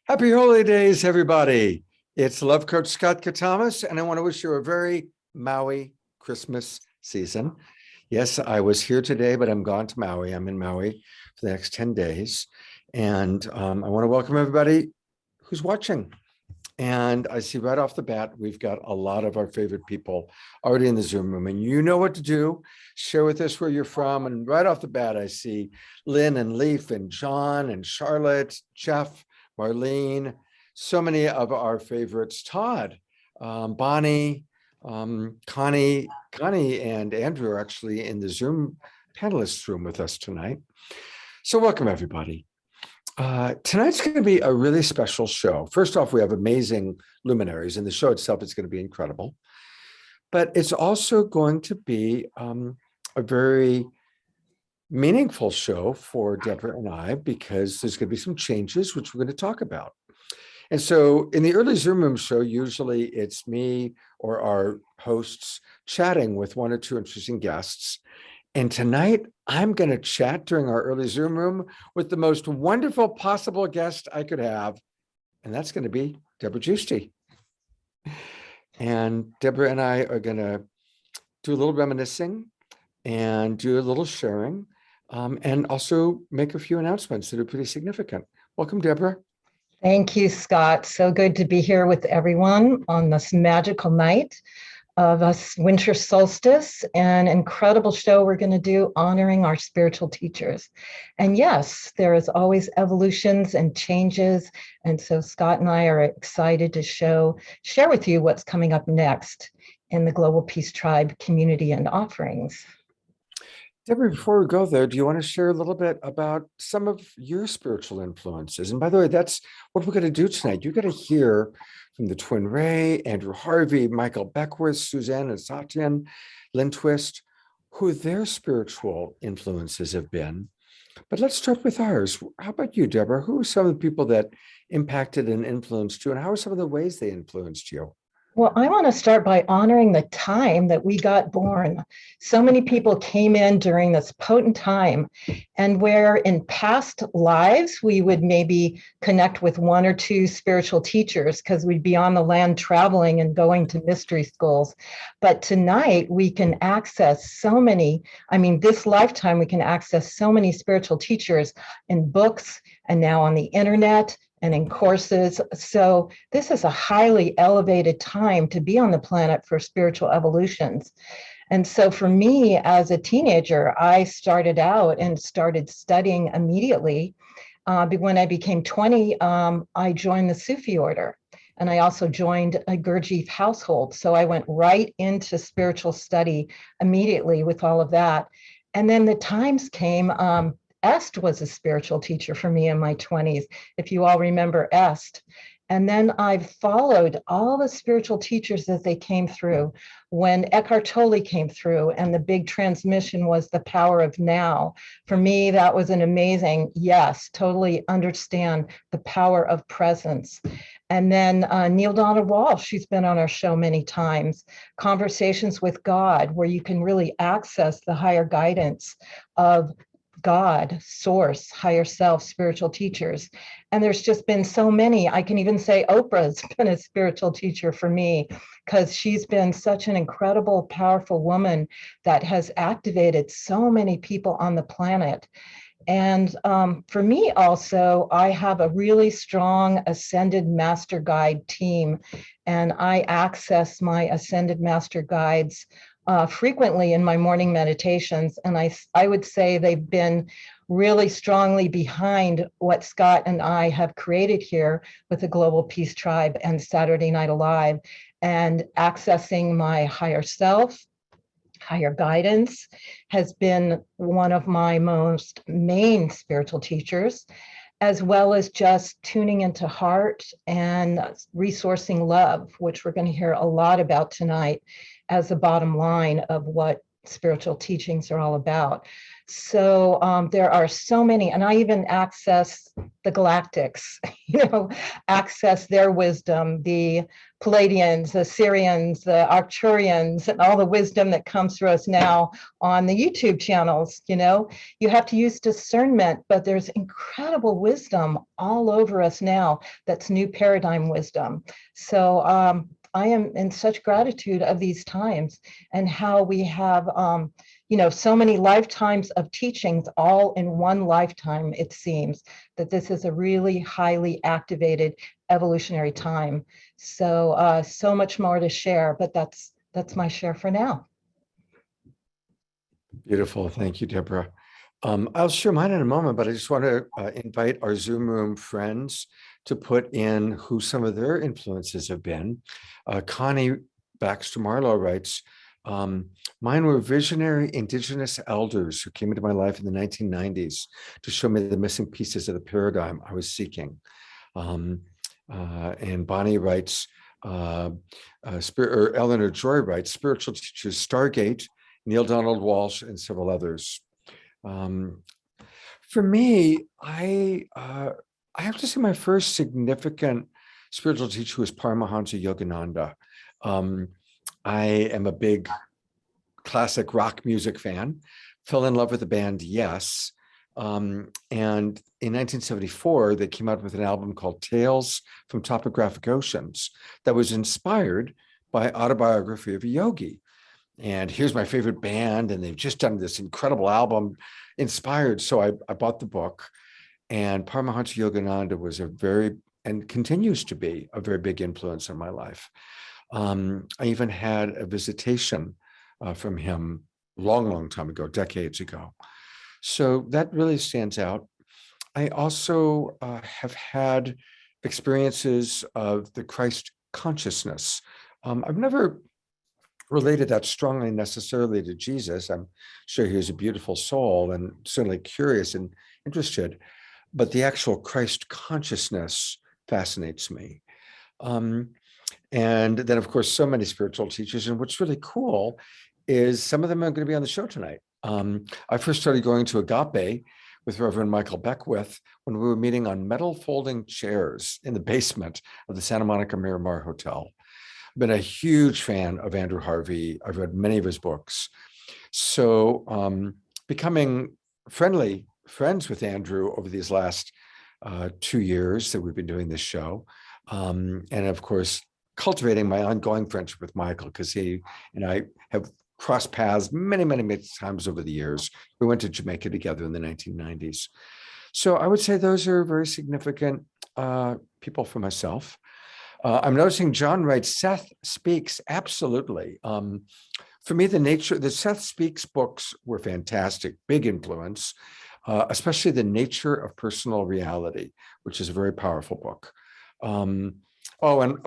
Happy holidays, everybody. It's Love Coach Scott Katamas, and I want to wish you a very Maui Christmas season. Yes, I was here today, but I'm gone to Maui. I'm in Maui for the next 10 days. And I want to welcome everybody who's watching. And I see right off the bat, we've got a lot of our favorite people already in the Zoom room. And you know what to do. Share with us where you're from. And right off the bat, I see Lynn and Leaf and John and Charlotte, Jeff, Marlene, so many of our favorites, Todd, Bonnie, Connie and Andrew are actually in the Zoom panelists room with us tonight. So welcome, everybody. Tonight's going to be a really special show. First off, we have amazing luminaries, and the show itself is going to be incredible. But it's also going to be a very meaningful show for Debra and I, because there's going to be some changes, which we're going to talk about. And so in the early Zoom room show, usually it's me or our hosts chatting with one or two interesting guests. And tonight, I'm going to chat during our early Zoom room with the most wonderful possible guest I could have. And that's going to be Debra Giusti. And Debra and I are going to do a little reminiscing and do a little sharing. And also make a few announcements that are pretty significant. Welcome, Debra. Thank you, Scott. So good to be here with everyone on this magical night of us winter solstice, an incredible show we're going to do honoring our spiritual teachers. And yes, there is always evolutions and changes. And so Scott and I are excited to share with you what's coming up next in the Global Peace Tribe community and offerings. Debra, before we go there, do you want to share a little bit about some of your spiritual influences? And by the way, that's what we're going to do tonight. You're going to hear from the Twin Ray, Andrew Harvey, Michael Beckwith, Suzanne and Satyan, Lynn Twist, who their spiritual influences have been. But let's start with ours. How about you, Debra? Who are some of the people that impacted and influenced you, and how are some of the ways they influenced you? Well, I want to start by honoring the time that we got born. So many people came in during this potent time, and where in past lives, we would maybe connect with one or two spiritual teachers because we'd be on the land traveling and going to mystery schools. But tonight we can access so many, this lifetime, we can access so many spiritual teachers in books and now on the internet and in courses. So this is a highly elevated time to be on the planet for spiritual evolutions. And so for me as a teenager, I started out and started studying immediately. When I became 20, I joined the Sufi order. And I also joined a Gurdjieff household. So I went right into spiritual study immediately with all of that. And then the times came, Est was a spiritual teacher for me in my 20s, if you all remember Est. And then I've followed all the spiritual teachers as they came through. When Eckhart Tolle came through and the big transmission was the power of now, for me, that was an amazing, yes, totally understand the power of presence. And then Neil Donald Walsh, she's been on our show many times, Conversations with God, where you can really access the higher guidance of God, source, higher self, spiritual teachers. And there's just been so many. I can even say Oprah's been a spiritual teacher for me because she's been such an incredible, powerful woman that has activated so many people on the planet. And for me also, I have a really strong Ascended Master Guide team, and I access my Ascended Master Guides frequently in my morning meditations. And I would say they've been really strongly behind what Scott and I have created here with the Global Peace Tribe and Saturday Night Alive, and accessing my higher self, higher guidance has been one of my most main spiritual teachers, as well as just tuning into heart and resourcing love, which we're going to hear a lot about tonight as the bottom line of what spiritual teachings are all about. So there are so many, and I even access the Galactics, access their wisdom, the Palladians, the Syrians, the Arcturians, and all the wisdom that comes through us now on the YouTube channels. You have to use discernment, but there's incredible wisdom all over us now. That's new paradigm wisdom. So I am in such gratitude of these times and how we have so many lifetimes of teachings all in one lifetime. It seems that this is a really highly activated evolutionary time. So so much more to share, but that's my share for now. Beautiful. Thank you, Deborah. I'll share mine in a moment, but I just want to invite our Zoom room friends to put in who some of their influences have been. Connie Baxter Marlowe writes, mine were visionary Indigenous elders who came into my life in the 1990s to show me the missing pieces of the paradigm I was seeking. And Bonnie writes, Eleanor Joy writes, spiritual teachers Stargate, Neil Donald Walsh, and several others. For me, I have to say my first significant spiritual teacher was Paramahansa Yogananda. I am a big classic rock music fan, fell in love with the band Yes. And in 1974, they came out with an album called Tales from Topographic Oceans that was inspired by Autobiography of a Yogi. And here's my favorite band, and they've just done this incredible album inspired. So I bought the book, and Paramahansa Yogananda was and continues to be a very big influence in my life. I even had a visitation from him long time ago, decades ago. So that really stands out. I also have had experiences of the Christ consciousness. I've never related that strongly necessarily to Jesus. I'm sure he was a beautiful soul and certainly curious and interested, but the actual Christ consciousness fascinates me. And then, of course, so many spiritual teachers. And what's really cool is some of them are going to be on the show tonight. I first started going to Agape with Reverend Michael Beckwith when we were meeting on metal folding chairs in the basement of the Santa Monica Miramar Hotel. I've been a huge fan of Andrew Harvey. I've read many of his books. So becoming friends with Andrew over these last 2 years that we've been doing this show. And of course, cultivating my ongoing friendship with Michael, because he and I have crossed paths many times over the years. We went to Jamaica together in the 1990s. So I would say those are very significant people for myself. I'm noticing John writes, Seth Speaks, absolutely. For me, the Seth Speaks books were fantastic, big influence, especially The Nature of Personal Reality, which is a very powerful book. And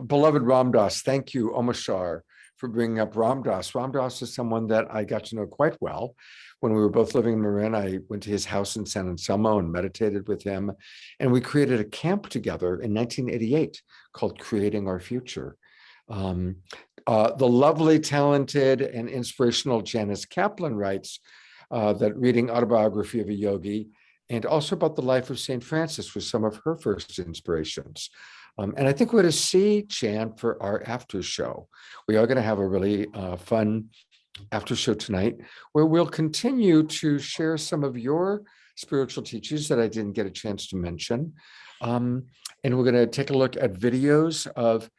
beloved Ram Dass, thank you, Omashar, for bringing up Ram Dass. Ram Dass is someone that I got to know quite well. When we were both living in Marin, I went to his house in San Anselmo and meditated with him. And we created a camp together in 1988 called Creating Our Future. The lovely, talented, and inspirational Janice Kaplan writes that reading Autobiography of a Yogi and also about the life of St. Francis was some of her first inspirations. And I think we're going to see Jan for our after show. We are going to have a really fun after show tonight, where we'll continue to share some of your spiritual teachers that I didn't get a chance to mention. And we're going to take a look at videos of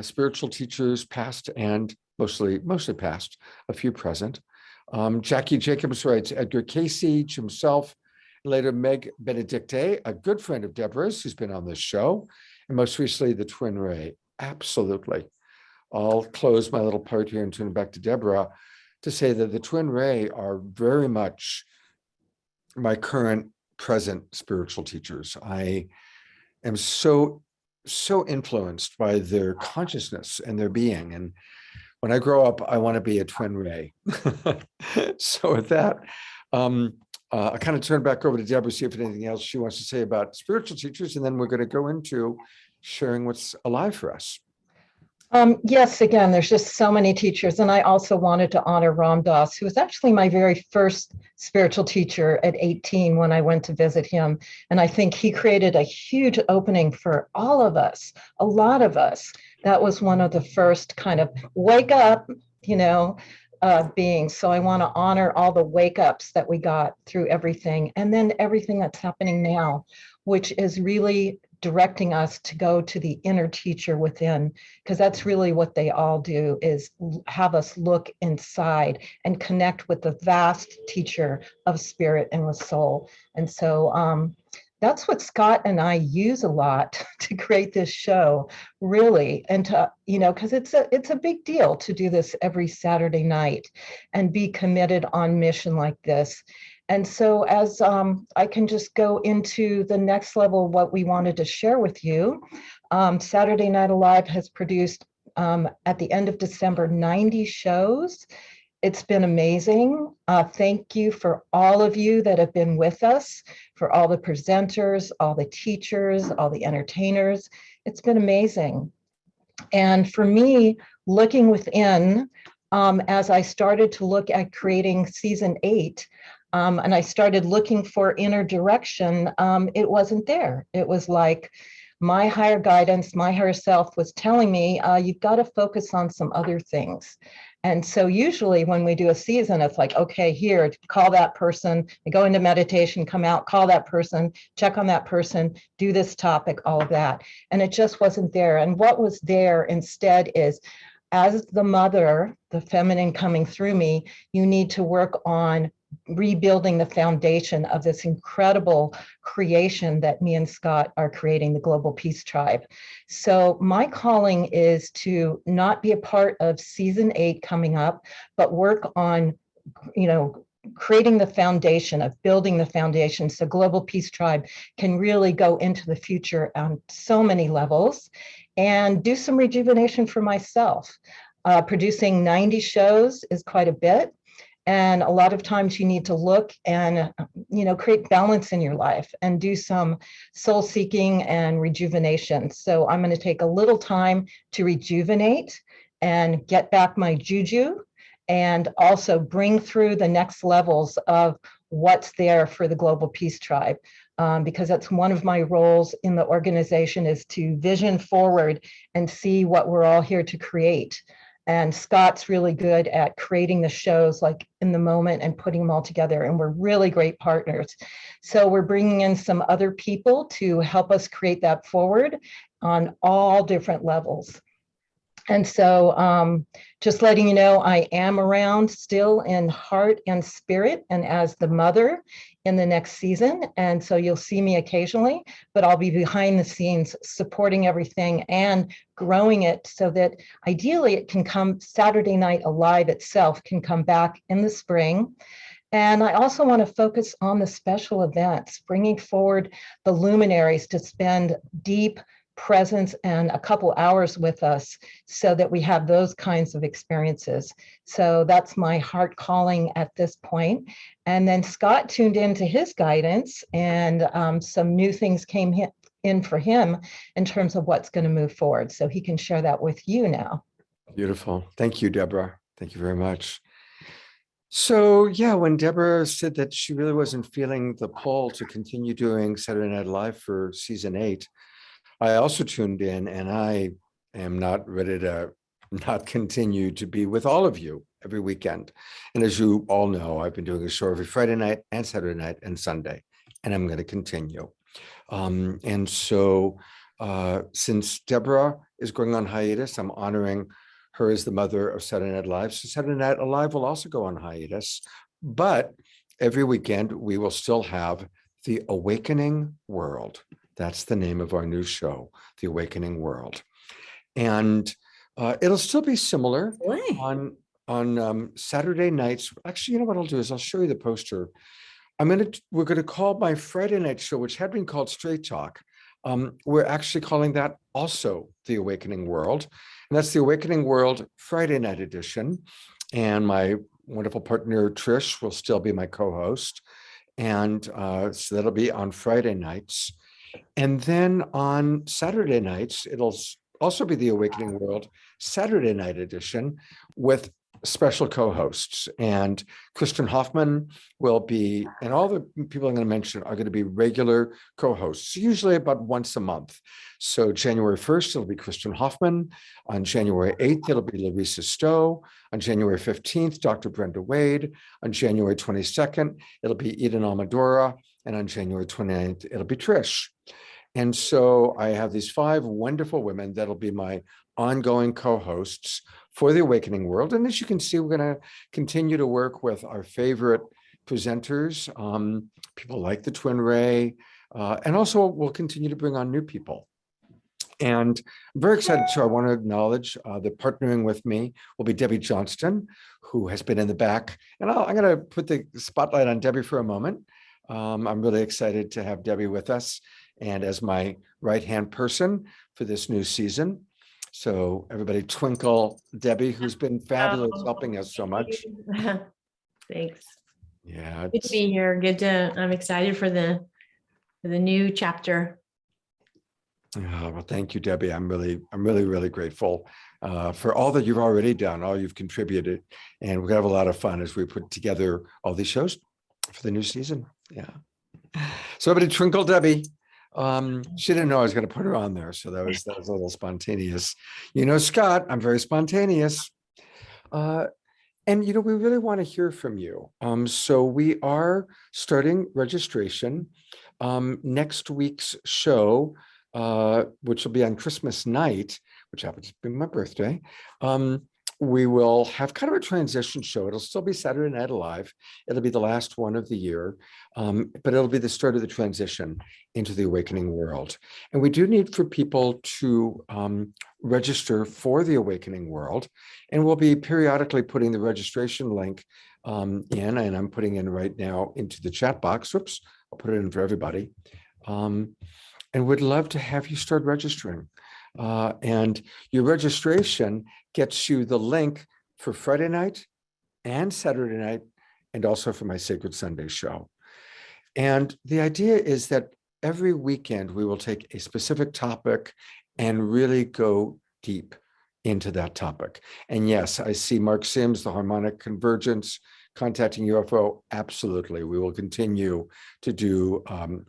spiritual teachers past and mostly past, a few present. Jackie Jacobs writes, Edgar Casey, himself, later Meg Benedicte, a good friend of Deborah's who's been on this show, and most recently the Twin Ray. Absolutely. I'll close my little part here and turn it back to Deborah to say that the Twin Ray are very much my current present spiritual teachers. I am so influenced by their consciousness and their being. And when I grow up, I want to be a Twin Ray. So with that, I'll kind of turn back over to Deborah, see if anything else she wants to say about spiritual teachers, and then we're going to go into sharing what's alive for us. Yes, again, there's just so many teachers. And I also wanted to honor Ram Dass, who was actually my very first spiritual teacher at 18 when I went to visit him. And I think he created a huge opening for all of us, a lot of us. That was one of the first kind of wake up, you know, beings. So I want to honor all the wake ups that we got through everything. And then everything that's happening now, which is really directing us to go to the inner teacher within, because that's really what they all do, is have us look inside and connect with the vast teacher of spirit and with soul. And so that's what Scott and I use a lot to create this show, really, and to, because it's a big deal to do this every Saturday night and be committed on mission like this. And so as I can just go into the next level, what we wanted to share with you, Saturday Night Alive has produced at the end of December 90 shows. It's been amazing. Thank you for all of you that have been with us, for all the presenters, all the teachers, all the entertainers. It's been amazing. And for me, looking within, as I started to look at creating season 8, and I started looking for inner direction, it wasn't there. It was like my higher guidance, my higher self was telling me, you've got to focus on some other things. And so usually when we do a season, it's like, okay, here, call that person, go into meditation, come out, call that person, check on that person, do this topic, all of that. And it just wasn't there. And what was there instead is, as the mother, the feminine coming through me, you need to work on rebuilding the foundation of this incredible creation that me and Scott are creating, the Global Peace Tribe. So my calling is to not be a part of season 8 coming up, but work on, creating the foundation, of building the foundation, so Global Peace Tribe can really go into the future on so many levels, and do some rejuvenation for myself. Producing 90 shows is quite a bit. And a lot of times you need to look and, create balance in your life and do some soul seeking and rejuvenation. So I'm going to take a little time to rejuvenate and get back my juju, and also bring through the next levels of what's there for the Global Peace Tribe. Because that's one of my roles in the organization, is to vision forward and see what we're all here to create. And Scott's really good at creating the shows like in the moment and putting them all together. And we're really great partners. So we're bringing in some other people to help us create that forward on all different levels. And so just letting you know, I am around still in heart and spirit and as the mother in the next season. And so you'll see me occasionally, but I'll be behind the scenes supporting everything and growing it so that ideally it can come, Saturday Night Alive itself can come back in the spring. And I also want to focus on the special events, bringing forward the luminaries to spend deep presence and a couple hours with us so that we have those kinds of experiences. So that's my heart calling at this point. And then Scott tuned into his guidance, and some new things came in for him in terms of what's going to move forward. So he can share that with you now. Beautiful. Thank you, Debra. Thank you very much. So yeah, when Debra said that she really wasn't feeling the pull to continue doing Saturday Night Live for season 8, I also tuned in, and I am not ready to not continue to be with all of you every weekend. And as you all know, I've been doing a show every Friday night and Saturday night and Sunday, and I'm going to continue. And so since Debra is going on hiatus, I'm honoring her as the mother of Saturday Night Live. So Saturday Night Alive will also go on hiatus, but every weekend we will still have The Awakening World. That's the name of our new show, The Awakening World. And it'll still be similar on Saturday nights. Actually, you know what I'll do is I'll show you the poster. We're going to call my Friday night show, which had been called Straight Talk. We're actually calling that also The Awakening World. And that's The Awakening World Friday night edition. And my wonderful partner, Trish, will still be my co-host. And so that'll be on Friday nights. And then on Saturday nights, it'll also be the Awakening World Saturday night edition with special co-hosts. And Kristen Hoffman will be, and all the people I'm going to mention are going to be regular co-hosts, usually about once a month. So January 1st, it'll be Kristen Hoffman. On January 8th, it'll be Larissa Stowe. On January 15th, Dr. Brenda Wade. On January 22nd, it'll be Eden Almadora. And on January 29th, it'll be Trish. And so I have these 5 wonderful women that'll be my ongoing co-hosts for the Awakening World. And as you can see, we're going to continue to work with our favorite presenters, people like the Twin Ray, and also we'll continue to bring on new people. And I'm very excited. So I want to acknowledge that partnering with me will be Debbie Johnston, who has been in the back. And I'm going to put the spotlight on Debbie for a moment. I'm really excited to have Debbie with us and as my right-hand person for this new season. So everybody twinkle Debbie, who's been fabulous, helping us so much. Thanks. Yeah. Good to be here. I'm excited for the new chapter. Well, thank you, Debbie. I'm really grateful for all that you've already done, all you've contributed. And we're gonna have a lot of fun as we put together all these shows for the new season. Yeah. So everybody twinkle Debbie. She didn't know I was going to put her on there, so that was a little spontaneous. You know, Scott, I'm very spontaneous. And you know, we really want to hear from you. So we are starting registration. Next week's show, which will be on Christmas night, which happens to be my birthday. We will have kind of a transition show. It'll still be Saturday Night Alive. It'll be the last one of the year, but it'll be the start of the transition into the Awakening World. And we do need for people to register for the Awakening World. And we'll be periodically putting the registration link in, and I'm putting in right now into the chat box. Whoops, I'll put it in for everybody. And we'd love to have you start registering. And your registration gets you the link for Friday night and Saturday night, and also for my Sacred Sunday show. And the idea is that every weekend we will take a specific topic and really go deep into that topic. And yes, I see Mark Sims, the harmonic convergence, contacting UFO. Absolutely. We will continue to do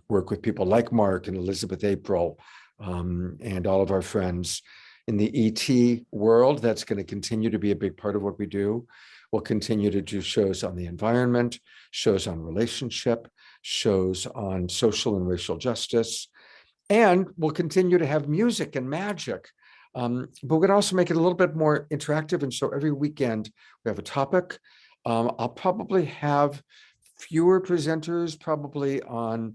work with people like Mark and Elizabeth April, and all of our friends in the ET world. That's going to continue to be a big part of what we do. We'll continue to do shows on the environment, shows on relationship, shows on social and racial justice, and we'll continue to have music and magic. But we're going to also make it a little bit more interactive. And so every weekend we have a topic. I'll probably have fewer presenters, probably on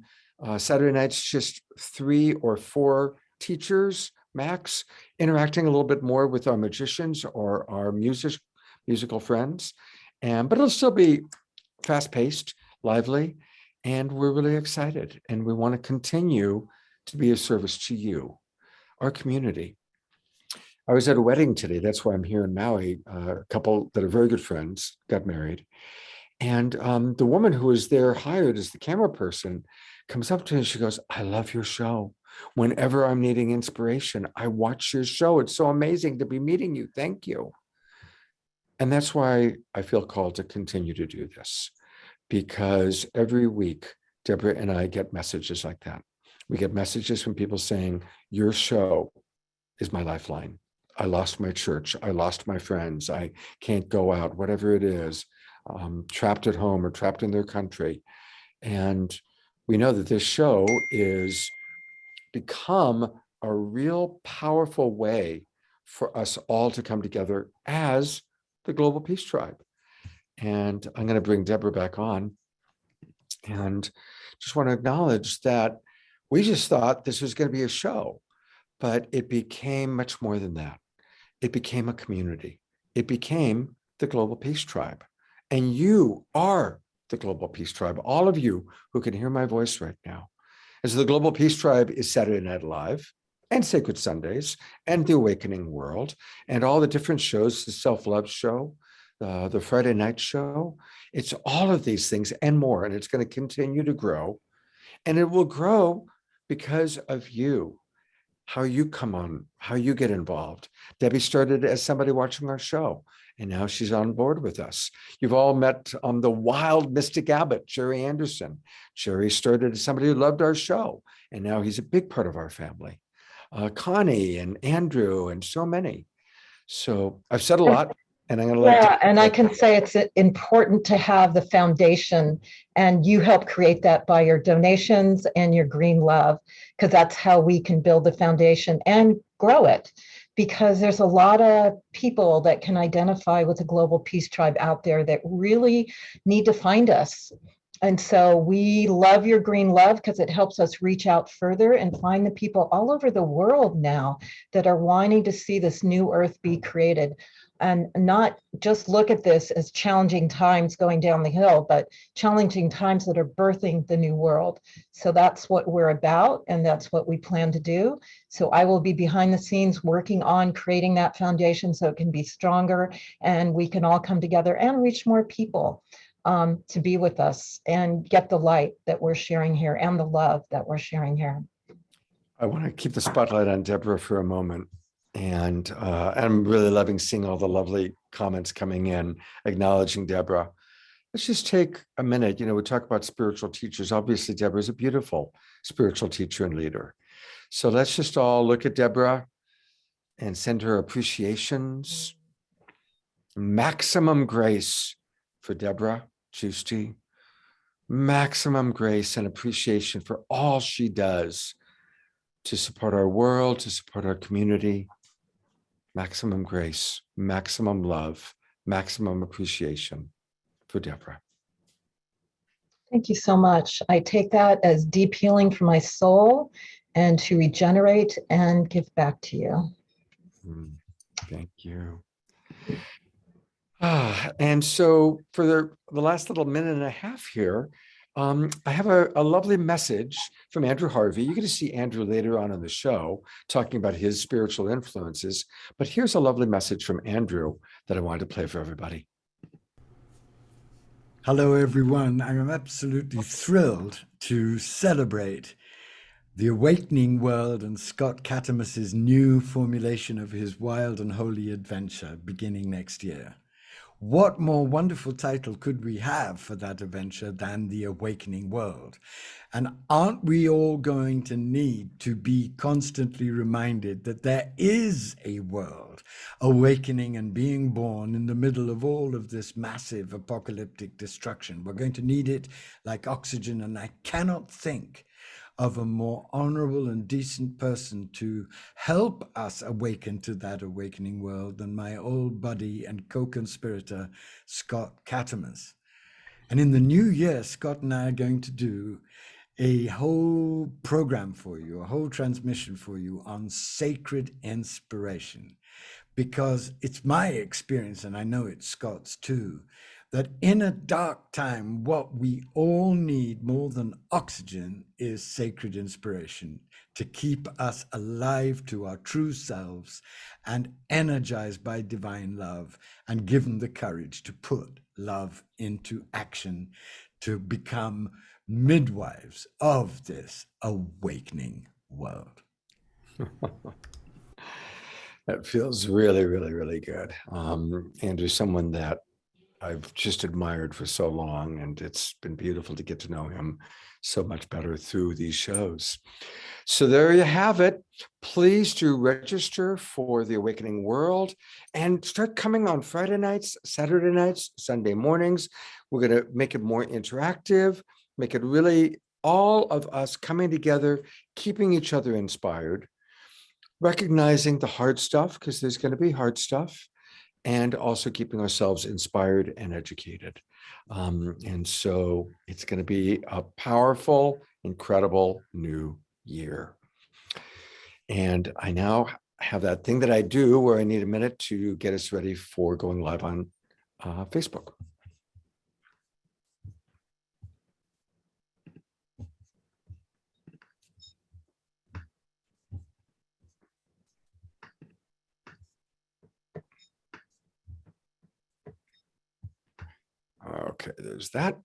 Saturday nights, just 3 or 4 teachers max, interacting a little bit more with our magicians or our musical friends. But it'll still be fast-paced, lively, and we're really excited. And we want to continue to be of service to you, our community. I was at a wedding today. That's why I'm here in Maui. A couple that are very good friends got married. And the woman who was there hired as the camera person comes up to me and she goes, "I love your show. Whenever I'm needing inspiration, I watch your show. It's so amazing to be meeting you. Thank you." And that's why I feel called to continue to do this, because every week, Debra and I get messages like that. We get messages from people saying, "Your show is my lifeline. I lost my church. I lost my friends. I can't go out," whatever it is, trapped at home or trapped in their country. And we know that this show is become a real powerful way for us all to come together as the Global Peace Tribe. And I'm going to bring Debra back on and just want to acknowledge that we just thought this was going to be a show, but it became much more than that. It became a community. It became the Global Peace Tribe. And you are the Global Peace Tribe, all of you who can hear my voice right now. And so the Global Peace Tribe is Saturday Night Live and Sacred Sundays and the Awakening World and all the different shows, the Self-Love Show, the Friday Night Show. It's all of these things and more, and it's going to continue to grow. And it will grow because of you. how you come on, how you get involved. Debbie started as somebody watching our show, and now she's on board with us. You've all met the wild Mystic Abbott, Jerry Anderson. Jerry started as somebody who loved our show, and now he's a big part of our family. Connie and Andrew and so many. So I've said a lot, and I'm going to let. Yeah, and I can say it's important to have the foundation, and you help create that by your donations and your green love, because that's how we can build the foundation and grow it. Because there's a lot of people that can identify with the Global Peace Tribe out there that really need to find us. And so we love your green love because it helps us reach out further and find the people all over the world now that are wanting to see this new earth be created, and not just look at this as challenging times going down the hill, but challenging times that are birthing the new world. So that's what we're about, and that's what we plan to do. So I will be behind the scenes working on creating that foundation so it can be stronger and we can all come together and reach more people to be with us and get the light that we're sharing here and the love that we're sharing here. I want to keep the spotlight on Debra for a moment. And I'm really loving seeing all the lovely comments coming in, acknowledging Debra. Let's just take a minute. You know, we talk about spiritual teachers. Obviously, Debra is a beautiful spiritual teacher and leader. So let's just all look at Debra and send her appreciations. Maximum grace for Debra Giusti. Maximum grace and appreciation for all she does to support our world, to support our community. Maximum grace, maximum love, maximum appreciation for Debra. Thank you so much. I take that as deep healing for my soul and to regenerate and give back to you. Thank you. And so for the last little minute and a half here, I have a lovely message from Andrew Harvey. You're going to see Andrew later on in the show talking about his spiritual influences. But here's a lovely message from Andrew that I wanted to play for everybody. Hello, everyone. I'm absolutely thrilled to celebrate the Awakening World and Scott Katimus's new formulation of his Wild and Holy Adventure beginning next year. What more wonderful title could we have for that adventure than The Awakening World? And aren't we all going to need to be constantly reminded that there is a world awakening and being born in the middle of all of this massive apocalyptic destruction? We're going to need it like oxygen, and I cannot think of a more honorable and decent person to help us awaken to that awakening world than my old buddy and co-conspirator, Scott Katimus. And in the new year, Scott and I are going to do a whole program for you, a whole transmission for you on sacred inspiration, because it's my experience, and I know it's Scott's too, that in a dark time, what we all need more than oxygen is sacred inspiration to keep us alive to our true selves and energized by divine love and given the courage to put love into action to become midwives of this awakening world. That feels really, really, really good. Andrew's someone that I've just admired for so long, and it's been beautiful to get to know him so much better through these shows. So there you have it. Please do register for the Awakening World and start coming on Friday nights, Saturday nights, Sunday mornings. We're going to make it more interactive, make it really all of us coming together, keeping each other inspired, recognizing the hard stuff, because there's going to be hard stuff, and also keeping ourselves inspired and educated. And so it's going to be a powerful, incredible new year. And I now have that thing that I do where I need a minute to get us ready for going live on Facebook. Okay, there's that.